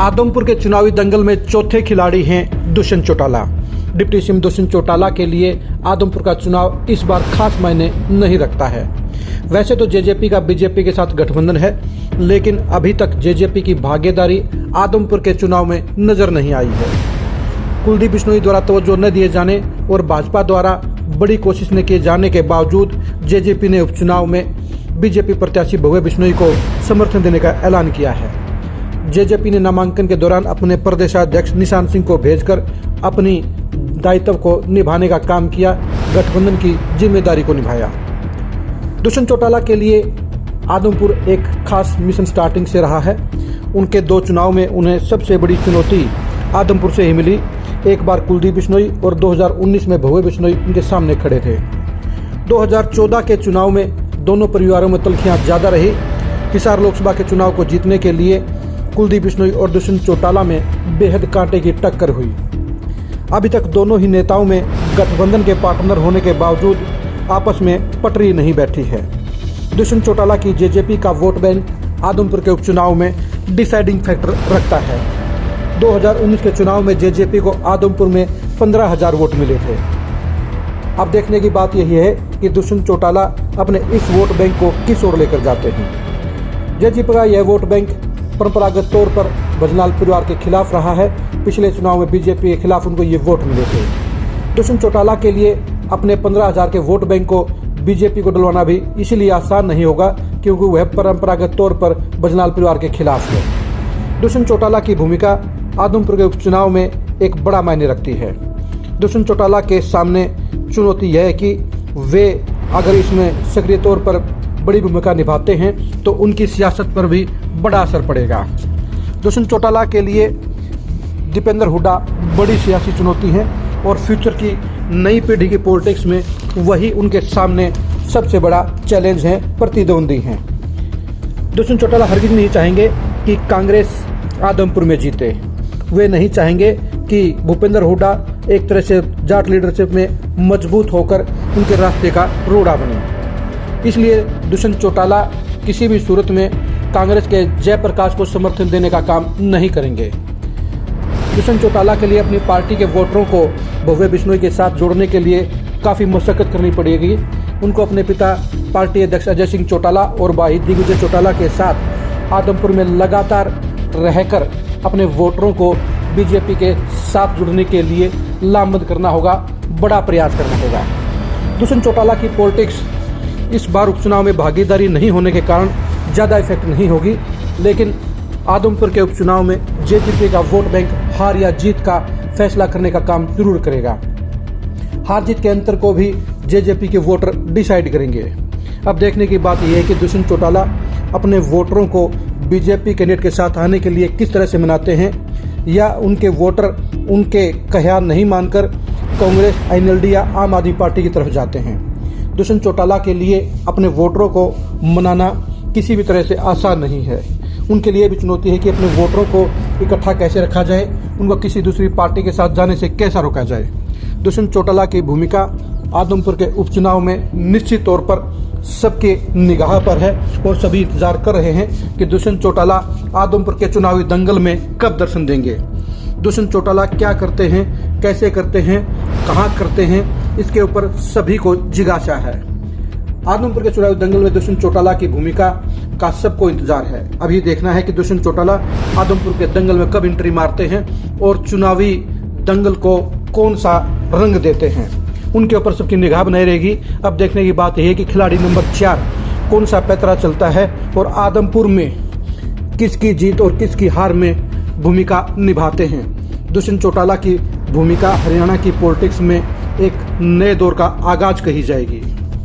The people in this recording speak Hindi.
आदमपुर के चुनावी दंगल में चौथे खिलाड़ी हैं दुष्यंत चौटाला। डिप्टी सीएम दुष्यंत चौटाला के लिए आदमपुर का चुनाव इस बार खास मायने नहीं रखता है। वैसे तो जेजेपी का बीजेपी के साथ गठबंधन है, लेकिन अभी तक जेजेपी की भागीदारी आदमपुर के चुनाव में नजर नहीं आई है। कुलदीप बिश्नोई द्वारा तवज्जो न दिए जाने और भाजपा द्वारा बड़ी कोशिश न किए जाने के बावजूद जेजेपी ने उपचुनाव में बीजेपी प्रत्याशी भव्य बिश्नोई को समर्थन देने का ऐलान किया है। जेजेपी ने नामांकन के दौरान अपने प्रदेशाध्यक्ष निशान सिंह को भेजकर अपनी दायित्व को निभाने का काम किया, गठबंधन की जिम्मेदारी को निभाया। दुष्यंत चौटाला के लिए आदमपुर एक खास मिशन स्टार्टिंग से रहा है। उनके दो चुनाव में उन्हें सबसे बड़ी चुनौती आदमपुर से ही मिली। एक बार कुलदीप बिश्नोई और 2019 में भव्य बिश्नोई उनके सामने खड़े थे। 2014 के चुनाव में दोनों परिवारों में तल्खियां ज़्यादा रही। हिसार लोकसभा के चुनाव को जीतने के लिए कुलदीप बिश्नोई और दुष्यंत चौटाला में बेहद कांटे की टक्कर हुई। अभी तक दोनों ही नेताओं में गठबंधन के पार्टनर होने के बावजूद आपस में पटरी नहीं बैठी है। दुष्यंत चौटाला की जेजेपी का वोट बैंक आदमपुर के उपचुनाव में डिसाइडिंग फैक्टर रखता है। 2019 के चुनाव में जेजेपी को आदमपुर में 15,000 वोट मिले थे। अब देखने की बात यही है कि दुष्यंत चौटाला अपने इस वोट बैंक को किस ओर लेकर जाते हैं। जेजेपी का यह वोट बैंक परंपरागत तौर पर भजनाल परिवार के खिलाफ रहा है। पिछले चुनाव में बीजेपी के खिलाफ उनको ये वोट मिले थे। दुष्यंत चौटाला के लिए अपने 15,000 के वोट बैंक को बीजेपी को डलवाना भी इसलिए आसान नहीं होगा क्योंकि वह परंपरागत तौर पर भजनाल परिवार के खिलाफ है। दुष्यंत चौटाला की भूमिका आदमपुर के उपचुनाव में एक बड़ा मायने रखती है। दुष्यंत चौटाला के सामने चुनौती यह है कि वे अगर इसमें सक्रिय तौर पर बड़ी भूमिका निभाते हैं तो उनकी सियासत पर भी बड़ा असर पड़ेगा। दुष्यंत चौटाला के लिए दीपेंद्र हुड्डा बड़ी सियासी चुनौती है और फ्यूचर की नई पीढ़ी की पॉलिटिक्स में वही उनके सामने सबसे बड़ा चैलेंज है, प्रतिद्वंदी हैं। दुष्यंत चौटाला हरगिज नहीं चाहेंगे कि कांग्रेस आदमपुर में जीते। वे नहीं चाहेंगे कि भूपेंद्र हुड्डा एक तरह से जाट लीडरशिप में मजबूत होकर उनके रास्ते का रोड़ा बने। इसलिए दुष्यंत चौटाला किसी भी सूरत में कांग्रेस के जयप्रकाश को समर्थन देने का काम नहीं करेंगे। दुष्यंत चौटाला के लिए अपनी पार्टी के वोटरों को भव्य बिश्नोई के साथ जोड़ने के लिए काफ़ी मशक्कत करनी पड़ेगी। उनको अपने पिता पार्टी अध्यक्ष अजय सिंह चौटाला और भाई दिग्विजय चौटाला के साथ आदमपुर में लगातार रहकर अपने वोटरों को बीजेपी के साथ जुड़ने के लिए लामबंद करना होगा, बड़ा प्रयास करना होगा। दुष्यंत चौटाला की पॉलिटिक्स इस बार उपचुनाव में भागीदारी नहीं होने के कारण ज़्यादा इफेक्ट नहीं होगी, लेकिन आदमपुर के उपचुनाव में जेजेपी का वोट बैंक हार या जीत का फैसला करने का काम जरूर करेगा। हार जीत के अंतर को भी जेजेपी के वोटर डिसाइड करेंगे। अब देखने की बात यह है कि दुष्यंत चौटाला अपने वोटरों को बीजेपी कैंडिडेट के साथ आने के लिए किस तरह से मनाते हैं, या उनके वोटर उनके कहया नहीं मानकर कांग्रेस, एनएलडी या आम आदमी पार्टी की तरफ जाते हैं। दुष्यंत चौटाला के लिए अपने वोटरों को मनाना किसी भी तरह से आसान नहीं है। उनके लिए भी चुनौती है कि अपने वोटरों को इकट्ठा कैसे रखा जाए, उनको किसी दूसरी पार्टी के साथ जाने से कैसा रोका जाए। दुष्यंत चौटाला की भूमिका आदमपुर के उपचुनाव में निश्चित तौर पर सबके निगाह पर है और सभी इंतजार कर रहे हैं कि दुष्यंत चौटाला आदमपुर के चुनावी दंगल में कब दर्शन देंगे। दुष्यंत चौटाला क्या करते हैं, कैसे करते हैं, कहाँ करते हैं, इसके ऊपर सभी को जिज्ञासा है। आदमपुर के चुनावी दंगल में दुष्यंत चौटाला की भूमिका का सबको इंतजार है। अभी देखना है कि दुष्यंत चौटाला आदमपुर के दंगल में कब एंट्री मारते हैं और चुनावी दंगल को कौन सा रंग देते हैं, उनके ऊपर सबकी निगाह बनाई रहेगी। अब देखने की बात यह है कि खिलाड़ी नंबर 4 कौन सा पैतरा चलता है और आदमपुर में किसकी जीत और किसकी हार में भूमिका निभाते हैं। दुष्यंत चौटाला की भूमिका हरियाणा की पॉलिटिक्स में एक नए दौर का आगाज कही जाएगी।